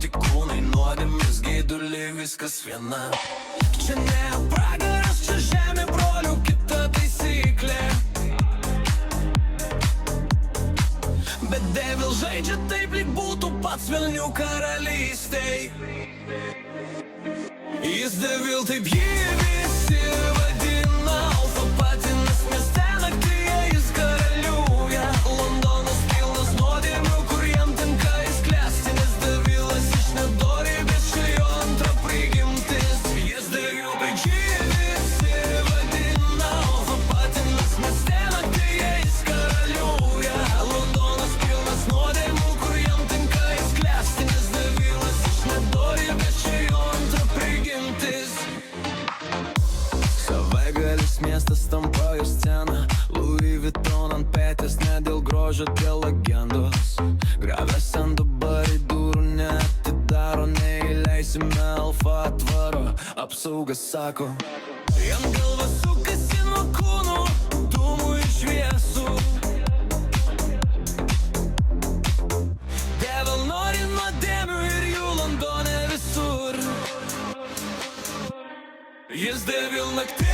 antikūnai, nuodėmės geiduliai, viskas viena. Čia ne pragaras, čia žemė, brolių, kita taisyklė. Bet Devil žaidžia taip, lyg būtų pats velnių karalystėj. Jis Devil, taip jį visi vadina, alfa patinas mieste naktyje jis karaliuoja. Londonas pilnas nuodėmių, kur jam tenka įsklęsti, nes Devilas iš nedorybės, čia jo antra prigimtis. Jis Devil, taip jį visi vadina, alfa patinas mieste naktyje jis karaliuoja. Londonas pilnas nuodėmių, kur jam tenka įsklęsti, nes Devilas iš nedorybės, čia jo antra prigimtis. Savaitgalis miestas tampa jo scena, Louis Vuitton ant petės, ne dėl grožio, dėl legendos. Gravęs ant dabar į durų neatidaro, neįleisime, alfa atvaro, apsaugas sako. Jam galva sukasi nuo kūnų, dūmų ir šviesų. Devil nori nuodėmių ir jų Londone visur. Jis Devil naktį